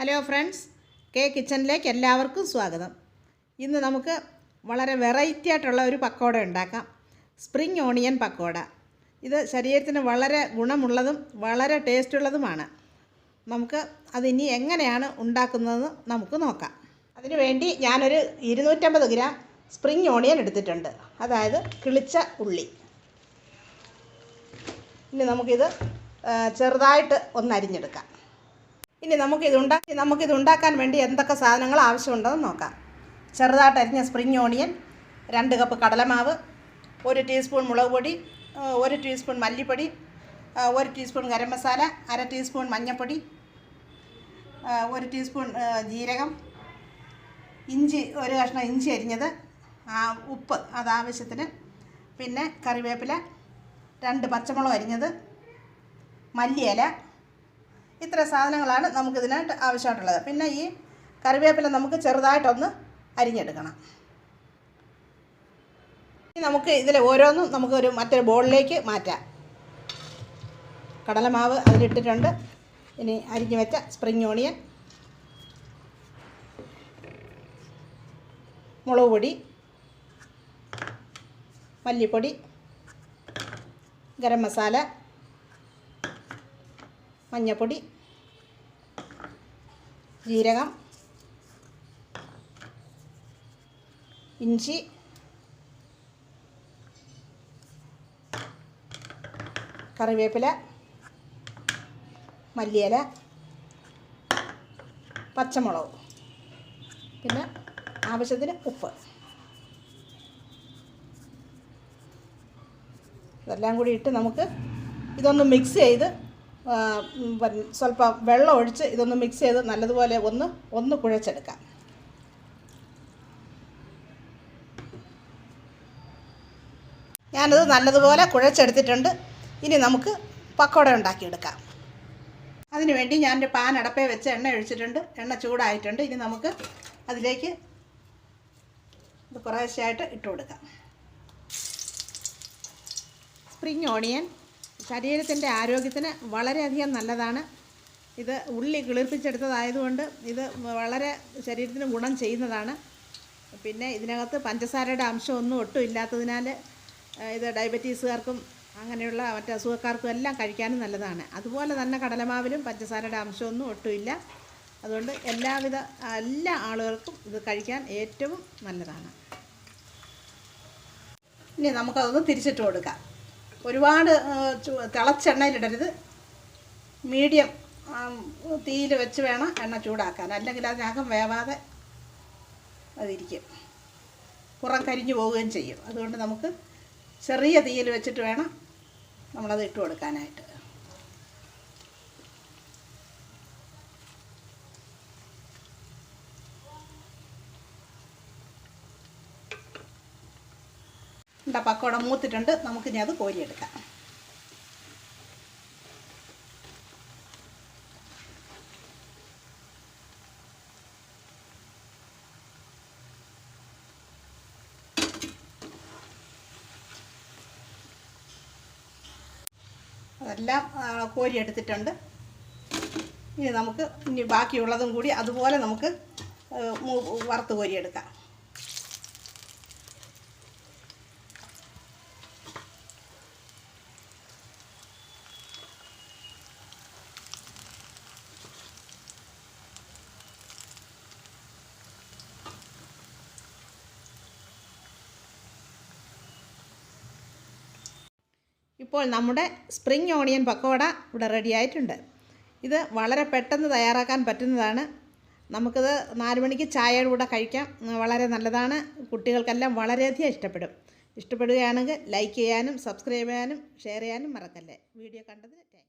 Hello friends, K കിച്ചണിലേക്ക് എല്ലാവർക്കും സ്വാഗതം. ഇന്ന് നമുക്ക് വളരെ വെറൈറ്റി ആയിട്ടുള്ള ഒരു പക്കോട ഉണ്ടാക്കാം. Spring onion pakoda. ഇത് ശരീരത്തിന് വളരെ ഗുണമുള്ളതും വളരെ ടേസ്റ്റുള്ളതുമാണ്. നമുക്ക് അതിനി എങ്ങനെയാണ് ഉണ്ടാക്കുന്നതെന്ന് നമുക്ക് നോക്കാം. അതിനുവേണ്ടി ഞാനൊരു 250 ഗ്രാം സ്പ്രിംഗ് ഓണിയൻ എടുത്തിട്ടുണ്ട്, അതായത് കിളിച്ച ഉള്ളി. ഇനി നമുക്കിത് ചെറുതായിട്ട് ഒന്ന് അരിഞ്ഞെടുക്കാം. ഇനി നമുക്കിത് ഉണ്ടാക്കാൻ വേണ്ടി എന്തൊക്കെ സാധനങ്ങൾ ആവശ്യമുണ്ടെന്ന് നോക്കാം. ചെറുതായിട്ട് അരിഞ്ഞ സ്പ്രിംഗ് ഓണിയൻ, 2 കപ്പ് കടലമാവ്, 1 ടീസ്പൂൺ മുളക് പൊടി, 1 ടീസ്പൂൺ മല്ലിപ്പൊടി, 1 ടീസ്പൂൺ ഗരം മസാല, 1/2 ടീസ്പൂൺ മഞ്ഞൾപ്പൊടി, 1 ടീസ്പൂൺ ജീരകം, ഇഞ്ചി, 1 കഷ്ണം ഇഞ്ചി അരിഞ്ഞത്, ഉപ്പ് അതാവശ്യത്തിന്, പിന്നെ കറിവേപ്പില, 2 പച്ചമുളക് അരിഞ്ഞത്, മല്ലിയില. ഇത്ര സാധനങ്ങളാണ് നമുക്കിതിനായിട്ട് ആവശ്യമായിട്ടുള്ളത്. പിന്നെ ഈ കറിവേപ്പില നമുക്ക് ചെറുതായിട്ടൊന്ന് അരിഞ്ഞെടുക്കണം. ഇനി നമുക്ക് ഇതിൽ ഓരോന്നും നമുക്കൊരു മറ്റൊരു ബോളിലേക്ക് മാറ്റാം. കടലമാവ് അതിലിട്ടിട്ടുണ്ട്. ഇനി അരിഞ്ഞു വെച്ച സ്പ്രിംഗ് ഓണിയൻ, മുളക് പൊടി, മല്ലിപ്പൊടി, ഗരം മസാല, മഞ്ഞൾപ്പൊടി, ജീരകം, ഇഞ്ചി, കറിവേപ്പില, മല്ലിയില, പച്ചമുളക്, പിന്നെ ആവശ്യത്തിന് ഉപ്പ്. ഇതെല്ലാം കൂടി ഇട്ട് നമുക്ക് ഇതൊന്ന് മിക്സ് ചെയ്ത് സ്വല്പം വെള്ളം ഒഴിച്ച് ഇതൊന്ന് മിക്സ് ചെയ്ത് നല്ലതുപോലെ ഒന്ന് കുഴച്ചെടുക്കാം. ഞാനത് നല്ലതുപോലെ കുഴച്ചെടുത്തിട്ടുണ്ട്. ഇനി നമുക്ക് പക്കോട ഉണ്ടാക്കിയെടുക്കാം. അതിനുവേണ്ടി ഞാനൊരു പാൻ അടപ്പേ വെച്ച് എണ്ണ ഒഴിച്ചിട്ടുണ്ട്. എണ്ണ ചൂടായിട്ടുണ്ട്. ഇനി നമുക്ക് അതിലേക്ക് ഇത് കുറേശ്ശെയായിട്ട് ഇട്ട് കൊടുക്കാം. സ്പ്രിംഗ് ഓണിയൻ ശരീരത്തിൻ്റെ ആരോഗ്യത്തിന് വളരെയധികം നല്ലതാണ്. ഇത് ഉള്ളി കിളിർപ്പിച്ചെടുത്തതായതുകൊണ്ട് ഇത് വളരെ ശരീരത്തിന് ഗുണം ചെയ്യുന്നതാണ്. പിന്നെ ഇതിനകത്ത് പഞ്ചസാരയുടെ അംശമൊന്നും ഒട്ടും ഇല്ലാത്തതിനാൽ ഇത് ഡയബറ്റീസുകാർക്കും അങ്ങനെയുള്ള മറ്റ് അസുഖക്കാർക്കും എല്ലാം കഴിക്കാനും നല്ലതാണ്. അതുപോലെ തന്നെ കടലമാവിലും പഞ്ചസാരയുടെ അംശമൊന്നും ഒട്ടുമില്ല. അതുകൊണ്ട് എല്ലാ ആളുകൾക്കും ഇത് കഴിക്കാൻ ഏറ്റവും നല്ലതാണ്. ഇനി നമുക്കതൊന്ന് തിരിച്ചിട്ട് കൊടുക്കാം. ഒരുപാട് തിളച്ച എണ്ണയിലിടരുത്. മീഡിയം തീയിൽ വെച്ച് വേണം എണ്ണ ചൂടാക്കാൻ, അല്ലെങ്കിൽ അതിനകം വേവാതെ അതിരിക്കും, പുറം കരിഞ്ഞു പോവുകയും ചെയ്യും. അതുകൊണ്ട് നമുക്ക് ചെറിയ തീയിൽ വെച്ചിട്ട് വേണം നമ്മളത് ഇട്ട് കൊടുക്കാനായിട്ട്. പക്കോട മൂത്തിട്ടുണ്ട്. നമുക്കിനി അത് കോരിയെടുക്കാം. അതെല്ലാം കോരിയെടുത്തിട്ടുണ്ട്. ഇനി ബാക്കിയുള്ളതും കൂടി അതുപോലെ നമുക്ക് വറുത്ത് കോരിയെടുക്കാം. ഇപ്പോൾ നമ്മുടെ സ്പ്രിംഗ് ഓണിയൻ പക്കോട ഇവിടെ റെഡി ആയിട്ടുണ്ട്. ഇത് വളരെ പെട്ടെന്ന് തയ്യാറാക്കാൻ പറ്റുന്നതാണ്. നമുക്കിത് 4 മണിക്ക് ചായയുടെ കൂടെ കഴിക്കാം. വളരെ നല്ലതാണ്. കുട്ടികൾക്കെല്ലാം വളരെയധികം ഇഷ്ടപ്പെടുകയാണെങ്കിൽ ലൈക്ക് ചെയ്യാനും സബ്സ്ക്രൈബ് ചെയ്യാനും ഷെയർ ചെയ്യാനും മറക്കല്ലേ. വീഡിയോ കണ്ടതിന് താങ്ക്സ്.